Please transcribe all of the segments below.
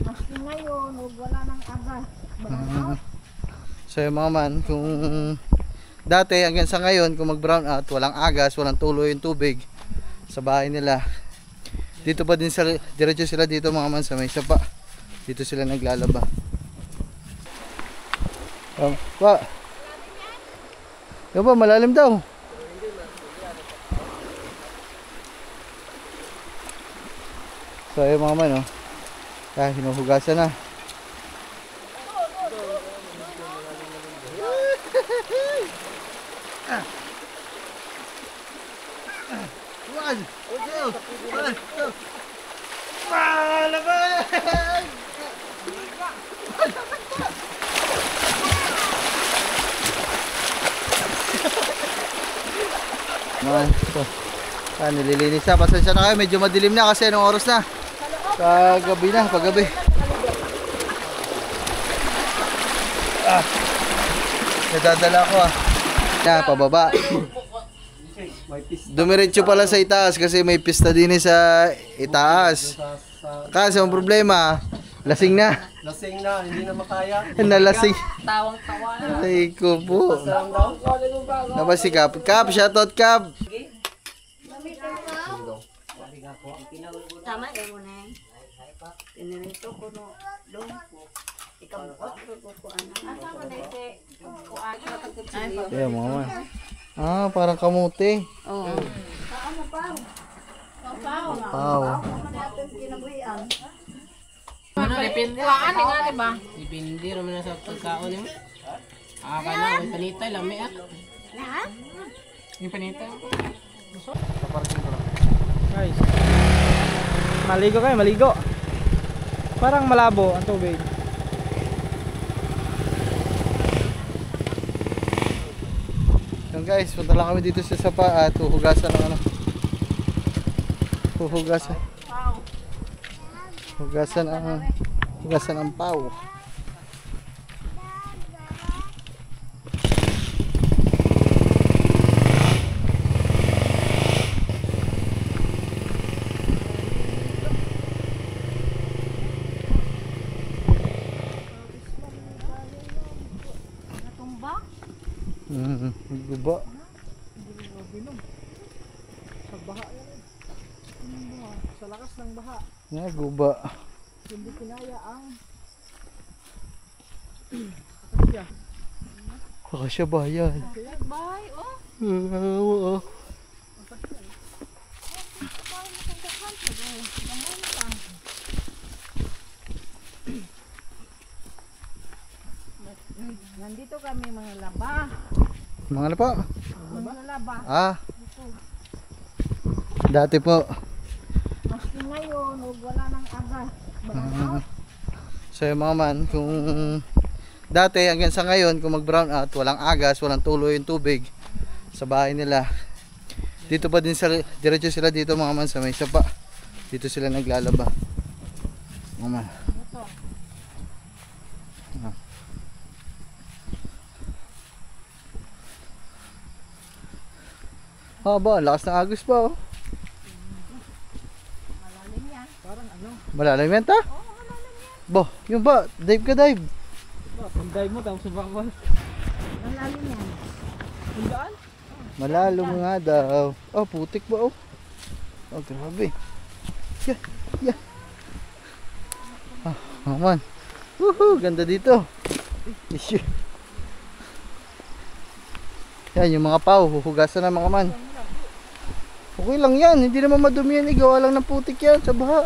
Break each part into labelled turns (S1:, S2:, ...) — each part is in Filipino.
S1: Maski ngayon, wala nang agas.
S2: So yung mga man, kung dati hanggang sa ngayon, kung mag-brown out, walang agas, walang tuloy yung tubig sa bahay nila. Dito pa din sila, diretso sila dito mga man sa may sapa. Dito sila naglalaba. Pa. Yung ba, malalim daw. So yung mga man, oh. Hinuhugasan na. Nililinis na. Pasensya na kayo, medyo madilim na kasi anong oras na? Kagabi na, paggabi. Nadadala ko pababa. Dumiretso pala sa itaas kasi may pista din sa itaas. Kasi ang problema, lasing na.
S3: Lasing na, hindi na makaya.
S2: Nalasing.
S1: Tawang-tawa.
S2: Ay ko po. Napa si Kap. Kap, shoutout Kap.
S1: Tama din mo na. Tinirito ko no. Doon po. Ikaw ko ko anak. Asa mo na ite?
S2: Kaya mama. Parang kamuti.
S1: Oo. Paano pa?
S2: Pao.
S4: Ano, depende. Kuhaan nga, diba? Depende naman na sa pagkaon yun. Kaya may panitay, lami
S1: Lahat?
S4: Yung panitay.
S3: Guys, maligo kayo, maligo. Parang malabo ang tubig.
S2: Yan guys, punta lang kami dito sa sapa at huhugasan ng ano. Huhugasan ang pao. Guba.
S3: Sa baha yan. Sa lakas ng baha.
S2: Guba.
S3: Hindi kinaya ang Akasya.
S2: Akasya ba yan?
S1: Bye, oh.
S2: Oo.
S1: Nandito kami mga laba.
S2: Mga ano po?
S1: Mga laba.
S2: Dati po.
S1: Maski ngayon, wala nang agas.
S2: So yung mga man, kung dati hanggang sa ngayon, kung mag-brown out, walang agas, walang tuloy yung tubig sa bahay nila. Dito pa din sila, diretso sila dito mga man sa may sapa. Dito sila naglalaba. Mga man. Ba, lakas ng agos pa oh.
S1: Malalim yan.
S3: Parang ano?
S2: Malalim yan ta?
S1: Oo, malalim yan.
S2: Bo, yung ba, dive ka dive.
S3: Pag dive mo, tapos subakbal.
S1: Malalim yan.
S3: Hindaan?
S2: Malalim nga daw. Oh, putik ba oh. Oh, grabe. Yeah. Man. Woohoo, ganda dito. Issue. Yan, yung mga pao, huhugasan na mga man. Okay lang yan, hindi naman madumi yan. Gawa lang ng putik yan sa baha.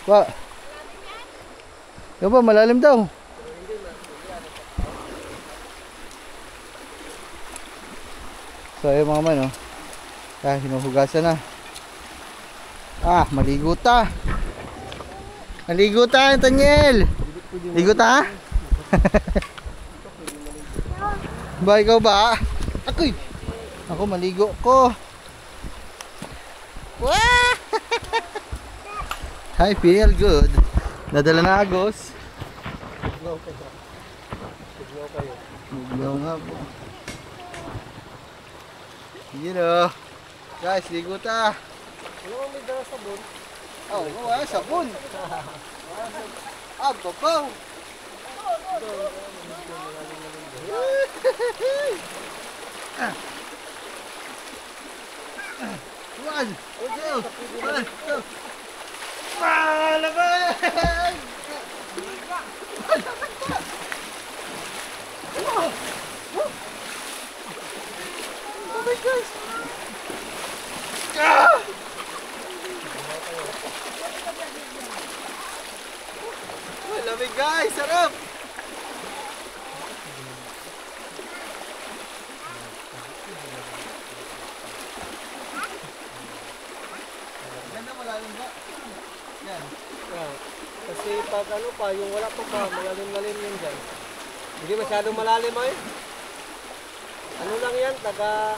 S2: Pa. Yung ba, malalim daw. So yung mga man, oh. Hinuhugasan na. Maligo ta. Maligo ta, Tanyel. Ligo ta? Ba, ikaw ba? Ako'y! Ako, maligo ko. Wah! I feel good. Nadala na agos. Muglaw nga po. You know. Guys, ligo ta.
S3: Ano mo may dala sabon?
S2: Oh, wala sabon. Ah, babaw. One, two, malaban! Oh my gosh! Ah! Lamig guys, sarap! Ganda malalim ba? Yan.
S3: Kasi pag ano pa, yung wala pa pa, malalim-lalim yun dyan. Hindi masyadong malalim ay. Ano lang yan, taga...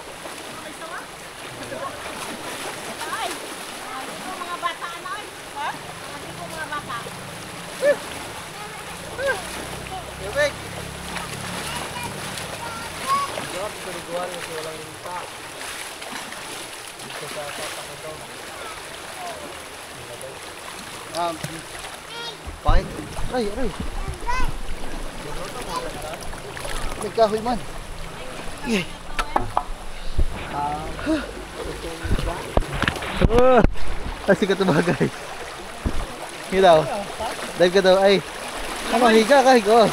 S1: Ay! Hindi ko mga bata ano ay. Ha? Hindi ko mga bata.
S2: Lamig!
S3: Sarap, piniguan kasi walang limpa. Dito sa tatak ito.
S2: Pain. Aray, aray. May kahoy man. Kasi ka ba guys? Hilaw. Dahil ka daw ay. Ano, higa ka, higa.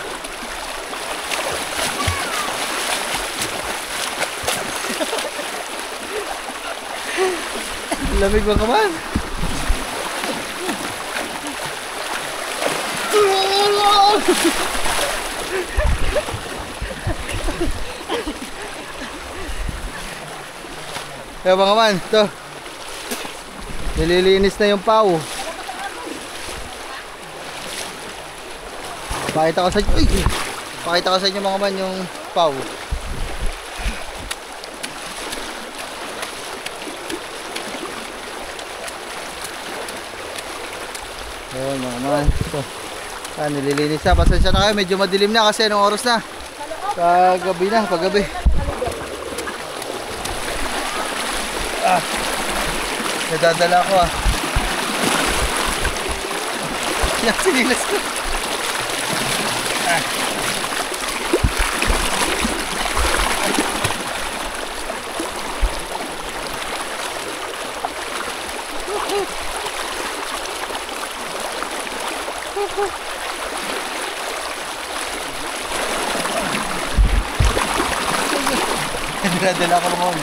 S2: Lamig mo ka man. Kaya mga man, ito. Nililinis na yung pao. Pakita ko sa inyo. Pakita ko sa inyo mga man yung pao. Ayun mga man. Ito. Nililinis na. Pasensya na kayo. Medyo madilim na kasi anong oras na? Paggabi na. Paggabi. Nadadala ko Yan, sinilas ko. Nadadala ko naman.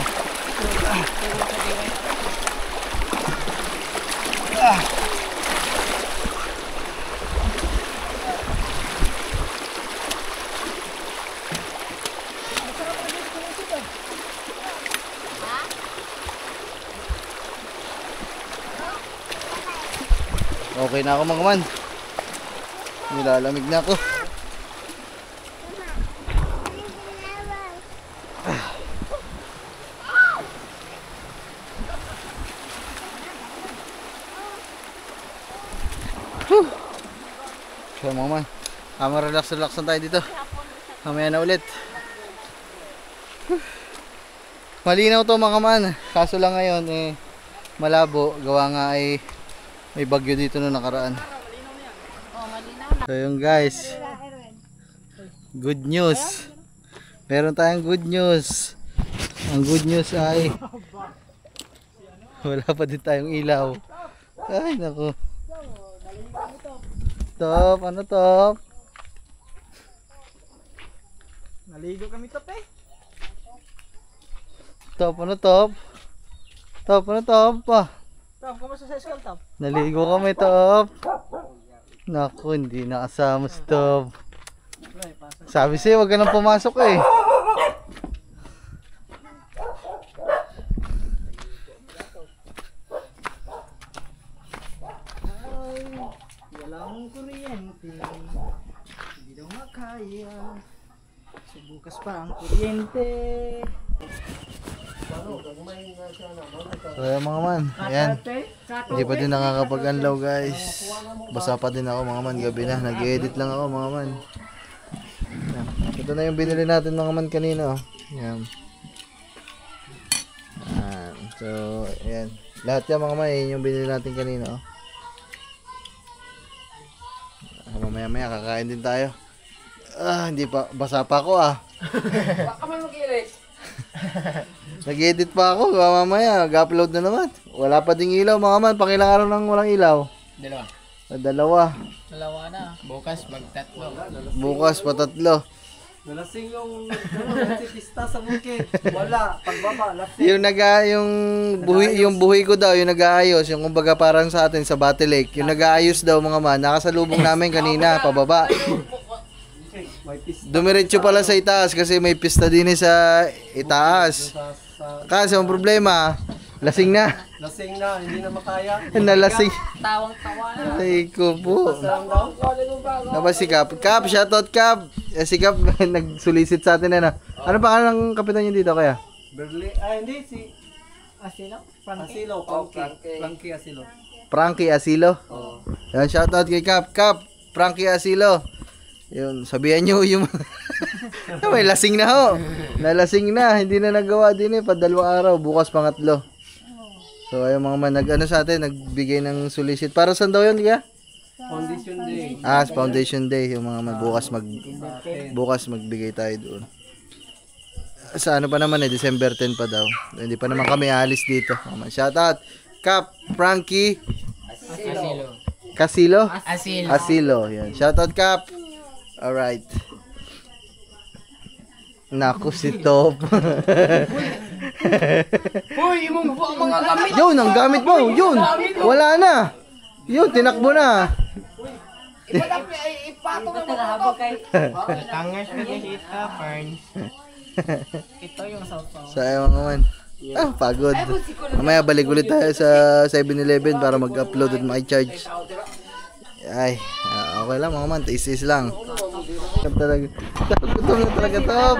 S2: Okay na ako mga man. Nilalamig na ako. So mga man, relax lang tayo dito. Mamaya na ulit. Malinaw to mga man. Kaso lang ngayon malabo. Gawa nga ay may bagyo dito na nakaraan. So yun guys, good news. Meron tayong good news. Ang good news ay wala pa din tayong ilaw. Ay naku. Top, ano top?
S3: Naligo kami top eh.
S2: Top, ano top? Top, ano top pa?
S3: Top, kumusta sa school top?
S2: Naligo kami top. Naku, hindi nakasama si top. Sabi sa'yo, wag ka nang pumasok eh.
S3: Walang kuryente. Hindi daw makaya. So bukas pa ang kuryente.
S2: So ayan mga man, ayan. Hindi pa din nakakapag-anlaw guys. Basa pa din ako mga man, gabi na. Nag-edit lang ako mga man. Ayan. Ito na yung binili natin mga man kanina. Ayan. Ayan. So, ayan. Lahat yan mga may, yung binili natin kanina. Oh. Mamaya-maya kakain din tayo. Hindi pa. Basa pa ako
S4: Baka man mag-ilis.
S2: Nag-edit pa ako. Mamaya, mag-upload na naman. Wala pa ding ilaw mga man. Pakilang araw nang walang ilaw.
S4: Dalawa.
S2: Dalawa.
S4: Na. Bukas magtatlo.
S2: Bukas pa 3.
S3: Nalasing yung pista sa bukid. Wala, pagbaba, lasing.
S2: Yung buhi ko daw, yung nag-aayos, yung kumbaga parang sa atin sa Battle Lake, yung nag-aayos daw mga man, nakasalubong namin kanina, pababa. Dumiretso pala sa itaas kasi may pista din sa itaas. Kasi ang problema, lasing na.
S3: Lasing na, hindi na makaya.
S2: Nalasing.
S1: Tawang-tawa.
S2: Ay ko po.
S3: Saan daw?
S2: Tapos si Cap. Cap, shoutout Cap. Si Cap nagsulisit sa atin ano. Ano pa ng kapitan niyo dito kaya?
S3: Hindi, si Asilo, Frankie Asilo.
S2: Frankie Asilo.
S3: Oo.
S2: Yan, shoutout kay Cap. Cap, Frankie Asilo. Yun, sabihan nyo yung may lasing na ho. Nalasing na, hindi na nagawa din pa 2 araw, bukas pangatlo. So ayun mga man, nag-ano sa atin, nagbigay ng solicit. Para saan daw yun, kaya?
S3: Foundation Day.
S2: Foundation Day, yung mga man, bukas magbigay tayo doon. Sa ano pa naman December 10 pa daw. Hindi pa naman kami aalis dito. Shoutout, Cap, Frankie,
S4: Asilo.
S2: Asilo. Yan. Shoutout, Cap. Alright. Naku, si Top.
S4: Hoy, imong mga gamit.
S2: Yun, ang gamit mo. Yun. Wala na. Yun, tinakbo na.
S4: Ipatong na
S1: Habang kay
S4: Tangas na kita, Ferns. Ito yung sausaw.
S2: Sa mga man. Pagod. Mamaya balik ulit tayo sa 7-Eleven para mag-upload at mag-charge. Ay, okay lang mga man. Taste lang. Talaga. Gutom na talaga, Top.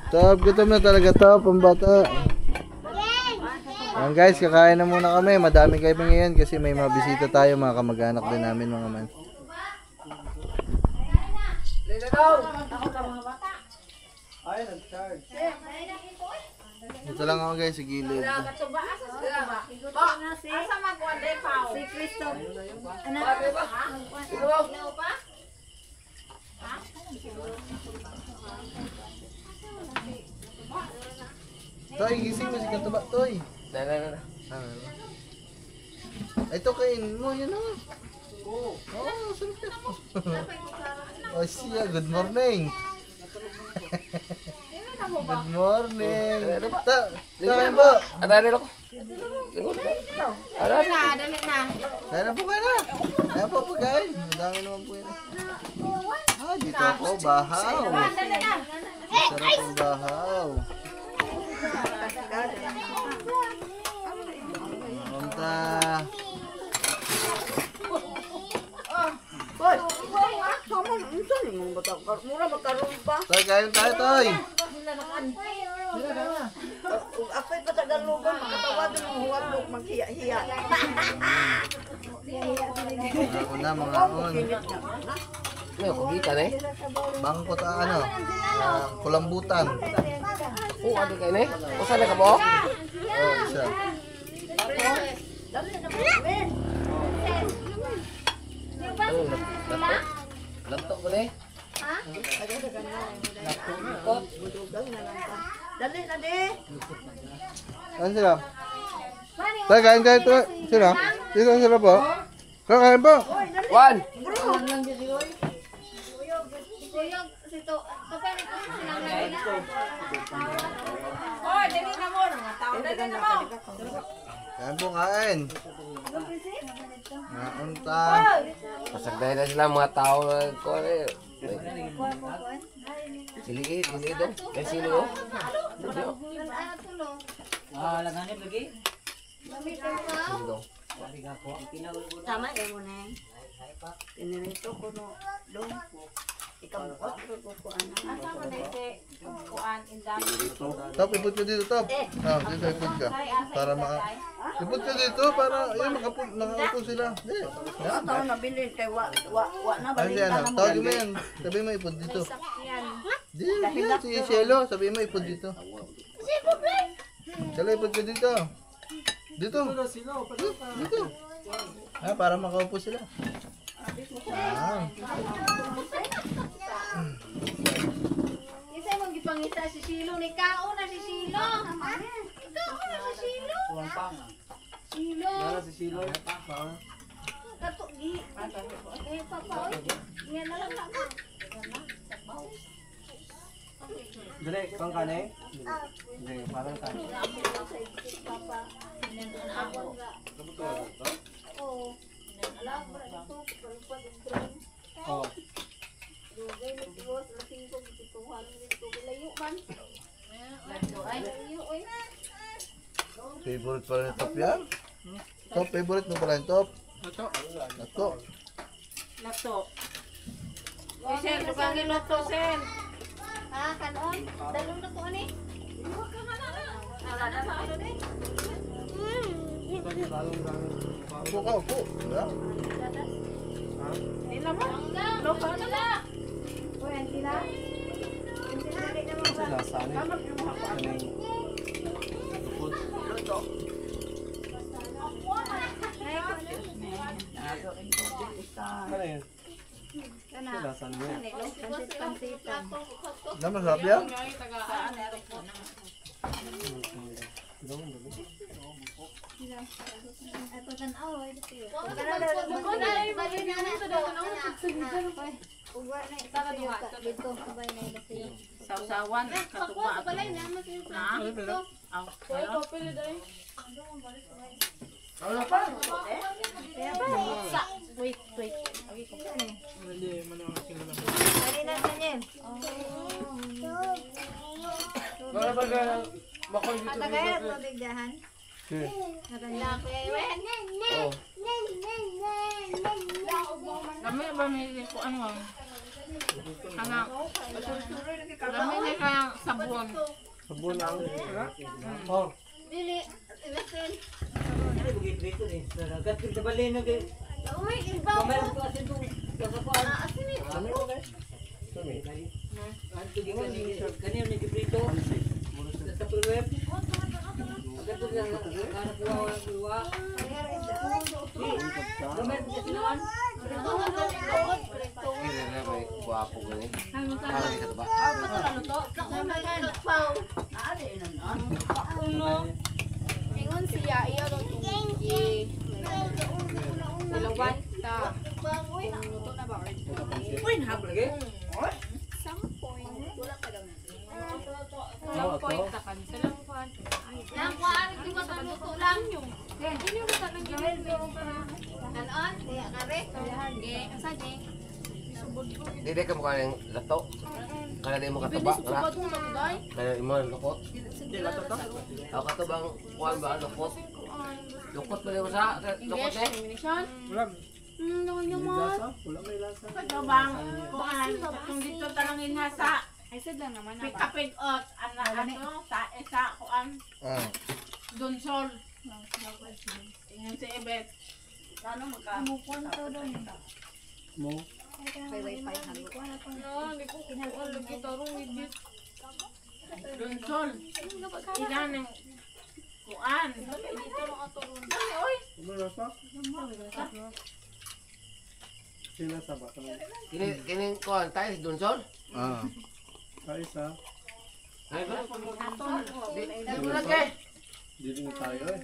S2: Top, gutom na talaga, Top. Ang bata. Ayan guys, kakain na muna kami. Madami kayo ngayon kasi may mga bisita tayo, mga kamag-anak din namin mga man.
S3: Ay, nag-charge.
S2: Ito lang ako guys, sa gilid.
S1: Asa magwande pa? Si Cristo. Ano? Ilaw pa?
S2: Toy, gising mo si Katuba, Toy. Ito kainin mo, yun o. Oo, sarap yan. Oh, siya, good morning. Good morning. Kain po.
S4: Adali ko.
S1: Dali na.
S2: Kain na po kayo na. Kain po pagkain. Madami naman po yun. Dito ako, bahaw.
S1: Dali na.
S2: Sarap ang bahaw. Punta.
S1: Hoy, sama unsa ni mong bata? Mura magkaroon pa.
S2: Toy, kain tayo, Toy.
S1: Ako'y patagalugan, makatawagan ng huwag maghiya-hiya.
S2: Ako na, mga on.
S4: Ano, kugitan eh?
S2: Bangkot ano? Kulambutan.
S4: Ano kayo eh? O saan na ka po?
S2: Isa.
S4: Lantok ko na eh.
S1: Dali na di.
S2: Ano sila? Tayo, kain kayo ito. Sila? Dito sila po. Kakain po.
S4: Juan!
S1: Hoy, dali na mo. Dali na mo.
S2: Kain po, kain. Naunta.
S4: Pasagdahin na sila mga tao na ko eh. Sili dong. Kaya sili oh.
S1: Laganip lagi.
S4: Sili dong.
S1: Tama ya mo na. Tinirito ko no dong. Ikaw ko ko ana. Asa man dai kuan indang.
S2: Top, ipot ko dito, Top. Dito ipot ka. Para ipot ka dito para ayun makaupo sila.
S1: Ito nabili kay wa na
S2: Ano
S1: balik
S2: yan?
S1: na mo.
S2: Tawagin mo yan. Sabi mo ipot dito. Di, yan, si Cielo, sabihin mo, ipod dito. Cielo, ipod ka dito. Dito. Dito. Ah, para makaupo sila. Ah.
S1: Isa mong gipangita si Silo ni Kao na si Silo. Kao na si Silo. Silo.
S3: Nara si Silo.
S1: Kato gi. Eh papa oy. Yan na lang ako.
S3: Dali, kang kane? Dali, parang kane.
S1: Papa. Oh. Alam mo na ito.
S3: Oh.
S1: Dugay na tiwas. Lasing ko. Gituhan dito. Layo man. Layo oy.
S2: Favorite pala ni Top yan. Top, favorite mo pala yung Top.
S4: Luto.
S2: Nato.
S4: Luto. Uy, Sen, lupangin luto, Sen.
S1: Ah, kanon. Dalong na ko ani. Huwag ka man na. Ala na ano ni.
S2: Upo ka, upo. Wala.
S4: Hindi naman. Luto na na.
S1: Uy, anti na. Anti na rin naman.
S3: Sila, saan eh? Kaning
S2: Luto.
S3: Kane yun? Sila, saan mo yan?
S1: Pansit-pansitan.
S2: Na masarap yan?
S1: Ato kan away dito. Bali na na. Uwa na ito dito. Sabay na ito.
S4: Sausawan. Katuba. Na? Aw. Wait.
S1: Bali na niya.
S3: Para ba ka makoy dito
S1: Ata kaya tubig dahan.
S3: Okay.
S1: Natanda ko yan.
S3: Oh.
S4: Kami ba may ko ano? Anak. Kami na kayang sabon.
S3: Sabon ang. Oh.
S1: Dili. Ilasin. Uy, ibaw ko. Asin eh.
S3: Kami ko guys. Kami.
S1: Ingon siya, iya daw tungki. Ilawan ta. Luto na ba?
S4: Uy, nahabol lagi.
S1: Some point. Wala pa daw na.
S3: Oh, ito.
S1: Nang kuan, di ba sa luto lang yung. Hindi mo sa nang gawin. Kanon, diya kare. Ge, asa ge?
S5: Hindi ka mukha ng lato. Kaya di mo kataba. Kaya imo ng lukot. Ako katubang kuhan ba lukot? Lukot ba mo sa lukot eh?
S3: Wala.
S1: Naman.
S3: Wala may lasa.
S4: Ito bang kuhan? Kung dito talangin nga sa
S1: Ay, sad lang naman.
S4: pick-up-pick-out. Ano? Sa kuhan.
S2: Ah.
S4: Donsol. Tingnan si Ebet. Paano
S1: Mukon to doon.
S3: Mo.
S1: May wifi halo.
S4: Donsol. Ilan ng kuhan. Uy!
S3: May lasa? Sila sa ba?
S5: Kining kuhan tayo si Donsol?
S2: Ah.
S3: Sa isa.
S5: Ay ba?
S4: Dito lagi.
S3: Dili na tayo eh.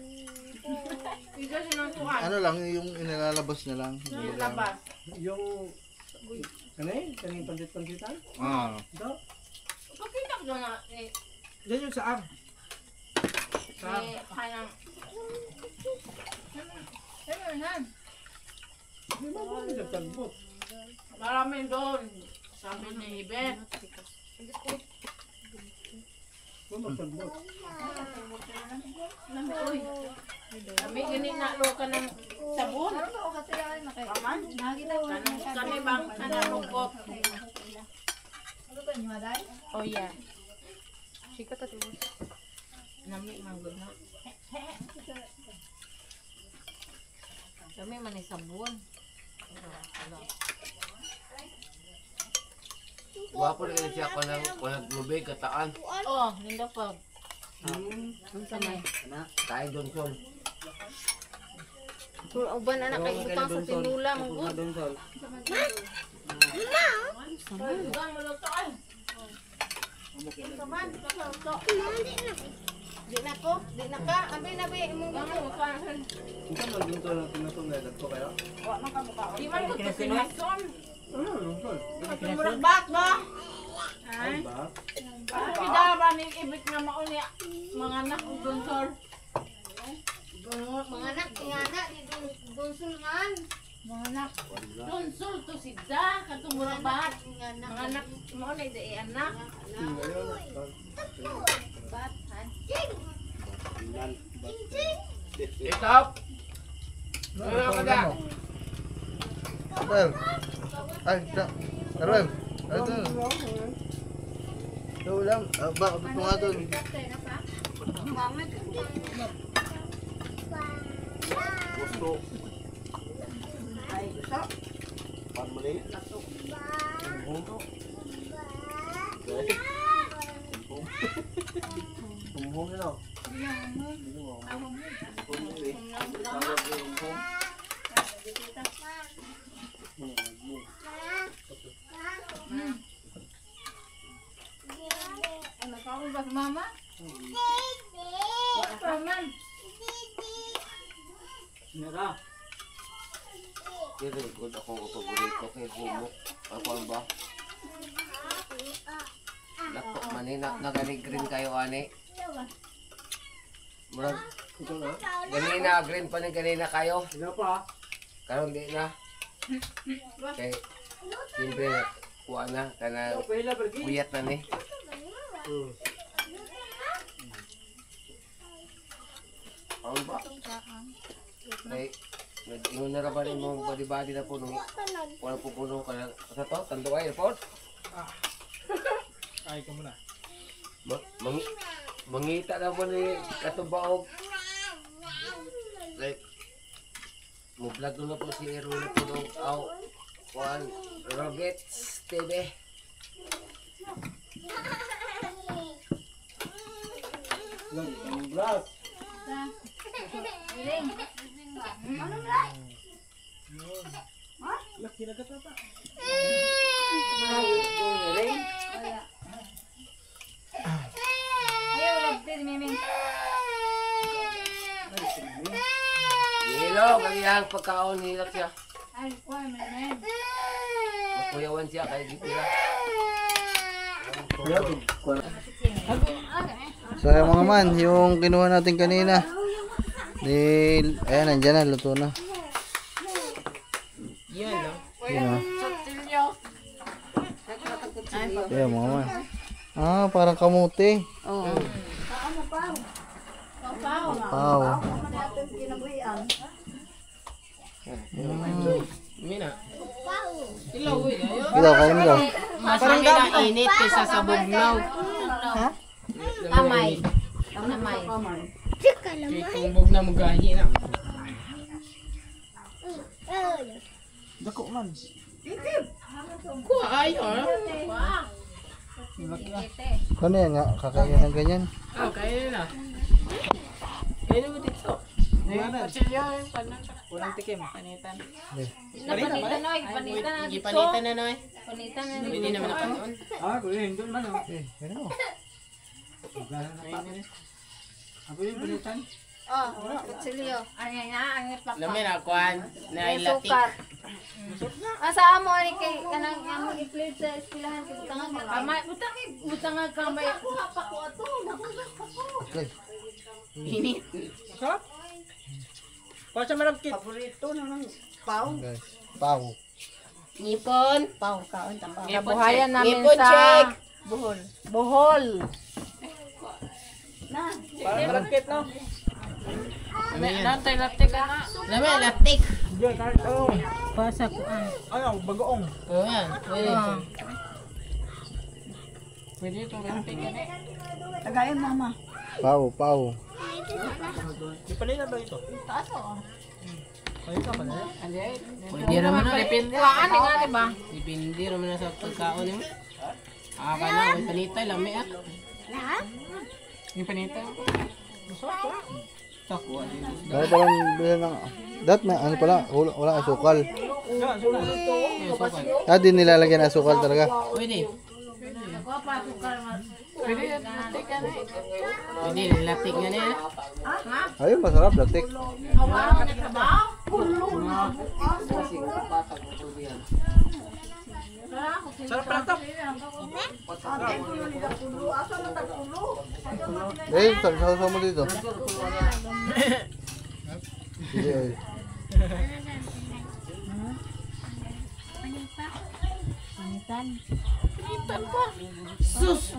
S4: Dito sinang kuhan.
S2: Ano lang, yung inilalabas na lang.
S4: Yung labas.
S3: Yung kaning pansit-pansitan?
S2: Ah.
S3: Ito.
S4: Pakita ko na
S3: Yan yung saang.
S4: kanang
S3: Di ba mo yung tagbot?
S4: marami doon. Sabi ni Ibet.
S3: Kung magtagbot.
S4: Kami ganin na loka ng sabon. Paman? Kami bang kanalungkot? Oh yeah. Nami manggod na.
S1: Kami man ay sabon.
S5: Wapo na ganyan siya ko ng lubig, kataan.
S4: Oh, linda pa.
S5: Kain Johnson.
S1: Uban anak kay butang sa tinula mong good. Di na ko, di na ka. Abi imong
S4: Di man ko to sinason.
S1: murag bat ba?
S4: Pidaba ni ibig nga mauli mga anak ug donsol.
S1: Mga anak, ingana di dunsulngan.
S4: Mga anak donsol to sidda katong murag bat. Mga anak mauli di anak.
S1: Bat han.
S5: Stop! Ano ka da?
S2: Well, ay, Arwem. Ito. Ito lang. Bakit ito nga doon?
S3: Gusto. Pamali. Bumbong na lang.
S4: Ano ka ba mama? Paman.
S3: Nara.
S5: Very good ako ang paborito kay Humok. Ako ang ba? Latok manina, nagalig-green kayo ani. Murag, ganina, green pa ni ganina kayo.
S3: Ano pa?
S5: Karon di na. Kay, siyempre, kuha na, kana
S3: Pahila pergi.
S5: buyat na ni. Ang ba? Kay, nag-ingon na raban imong body-body na puno. Wala po puno ka na. Sa to, tanduay, report.
S3: Ay ka muna.
S5: Mangita na po ni Katubaog. Like, mo-vlog na po si Erwin po nung Juan Rockets TV.
S3: Blast. Laki na katata.
S1: Ayaw lagti miming.
S5: Hilo, kagiyang pagkaon nila siya.
S1: Ay, kuha men.
S5: Makuyawan siya kay Gipira.
S2: So yung mga man, yung kinuha natin kanina. Ayan, nandyan na, luto na.
S4: Yan no.
S2: Yun o.
S4: Sotilyo.
S2: Ayan mga man. Parang kamuti.
S1: Oo.
S2: Pao.
S4: Mina. Ilaw uy.
S2: Ilaw, kain daw.
S4: Mas lagi na init kaysa sa bugnaw.
S1: Amay. Amay.
S4: Kaya kung bugnaw mo gahi na.
S3: Dako man.
S4: Kuha ayo.
S2: Ano yan nga? Kakain ng ganyan.
S4: Kaya na. Kaya mo dito. Sotilyo.
S3: Walang tikim.
S4: Panitan.
S1: Panitan na, panitan na.
S4: Ipanitan na noy.
S1: Panitan na.
S4: Hindi naman ako noon.
S3: Kuya, hindi man oh.
S2: Ano?
S3: Ako yung palitan.
S1: Oh, kutsilyo. Ay na, ang ipak.
S4: Lamin akuan na ilatik.
S1: Sukar. Asa amo ani kay kanang amo i-plate sa eskwelahan kay butangan ka.
S4: Kamay butang nga kamay.
S1: Pa ko ato,
S2: Okay.
S4: Init.
S3: Sarap. Pasa maragkit.
S1: paborito naman. Pau.
S2: Guys. Pao.
S4: Ngipon.
S1: Pau kaon ta pau.
S4: Kabuhayan namin
S1: Ngipon
S4: sa
S1: check.
S4: Bohol. Bohol.
S1: Na.
S3: Para maragkit no.
S4: Nantay latik na. Lami latik.
S3: Diyan kahit oh.
S4: Pasa ko
S3: Ano, bagoong.
S4: Oh yan. Pwede. Pwede ito latik yan eh.
S1: Tagayin mama.
S2: Pao.
S3: Di panila ba ito?
S1: Taas oh.
S3: Ay, ka pa na.
S4: Pwede naman na. Depende. Kuhaan nga ba? Depende naman na sa pagkaon mo. na, may panitay lang, may yung panitay. Takwa din.
S2: Dahil palang bilhin ng... Dat na, ano pala, wala asukal. Di nilalagyan ng asukal talaga.
S4: Pwede. Pwede latik ka na eh. Pwede latik nga na eh.
S2: Ayun, masarap, latik.
S3: Sarap pala to.
S2: Sausaw mo dito. Sige, ay.
S4: Sus!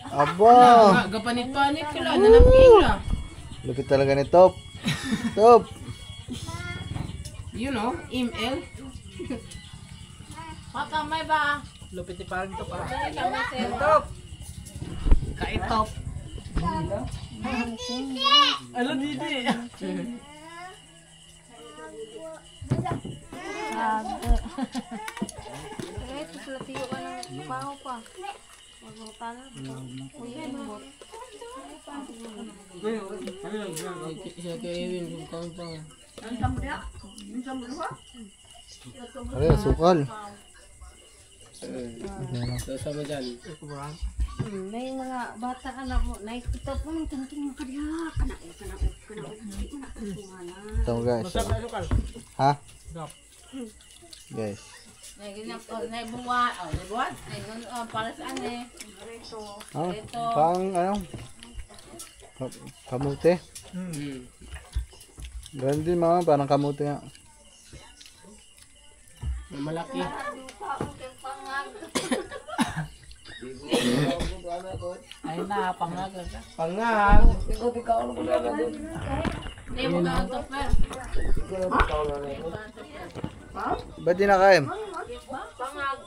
S2: Aba!
S4: Gapanit-panit sila, nanapig lang.
S2: Lupit talaga ni Top. Top!
S4: You know, ML.
S1: Pakamay ba?
S3: Lupit ni parang to pa.
S1: Top.
S4: Kaitop.
S3: Ano didi?
S1: Ito sila tiyo ka ng baho pa. Magbutan na.
S4: Siya kay Ewin, kung kang pang.
S2: Ano yung asukal?
S4: Sama dyan.
S1: May mga bata anak mo, nakikita po ng tanting mga kadiha. Kanak.
S2: Ito guys.
S3: Masarap na sukal.
S2: Ha?
S3: Sarap.
S2: Guys.
S1: Naibuwa. Para saan eh?
S2: Ah, pang ano? Kamote. Ganun din mga, parang kamote nga.
S4: Malaki.
S1: Ay na, pangag.
S4: Pangag.
S1: Hindi mo ka ang topper.
S2: Ba't di nakain?
S1: Pangag.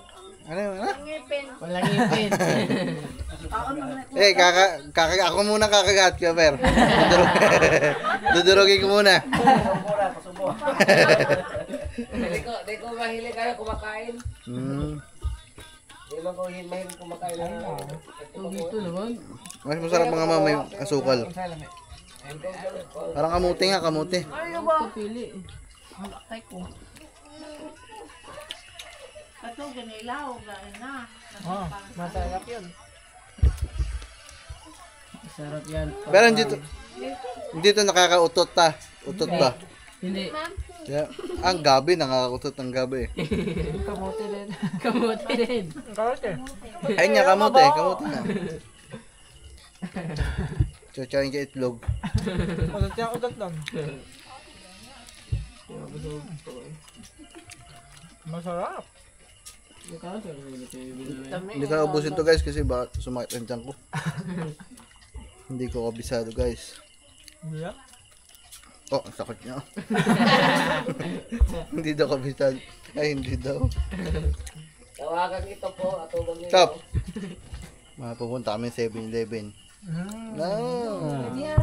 S2: Ano yung ano?
S1: Ngipin.
S4: Walang ipin.
S2: Ako muna kakagat ka, Per. Dudurugin ko muna.
S5: Di ko mahilig kayo kumakain.
S2: Hmm.
S5: Di ba ko mahilig kumakain na?
S4: Dito naman.
S2: Mas masarap mga mama yung asukal. Parang kamote nga, kamote.
S4: Pili.
S1: Ay ko. Ito, ganilaw. Gano'n na.
S3: Oh, masarap yun.
S4: Sarap yan.
S2: Pero hindi to nakakautot ta. Utot ba?
S4: Hindi.
S2: Yeah. Ang gabi, nakakautot ang gabi.
S3: Kamote din.
S4: Kamote din.
S3: Kamote.
S2: Ayun nga, kamote. Kamote na. Chochain ka itlog.
S3: Utot yan, utot lang. Masarap.
S2: Hindi ka ubusin to guys kasi baka sumakit ang tiyan ko. Hindi ko kabisado guys.
S3: Yeah.
S2: Oh, ang sakit niya. Hindi daw kabisado. Ay, hindi daw.
S5: Tawagan ito po, atubang nito.
S2: Stop! Mapupunta kami sa 7-Eleven. No.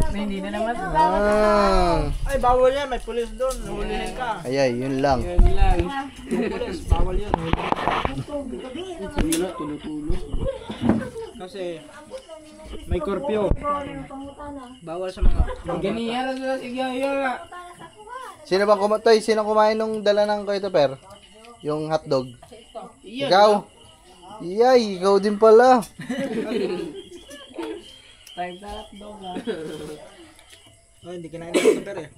S3: Hindi na naman.
S2: Ah.
S3: Ay, bawal yan. May pulis doon. Hulihin ka.
S2: Ayay, yun lang.
S4: Yan lang.
S3: Pulis, bawal yan.
S4: Tulo-tulo.
S3: Kasi may curfew. Bawal sa mga...
S4: Ganiyara sila si Gaya.
S2: Sino bang kumatay? Sino kumain nung dala ng Kuya Per? Yung hotdog. Ikaw? Yay, ikaw din pala.
S4: Time na dog ah.
S3: Oh, hindi kinain ng super eh.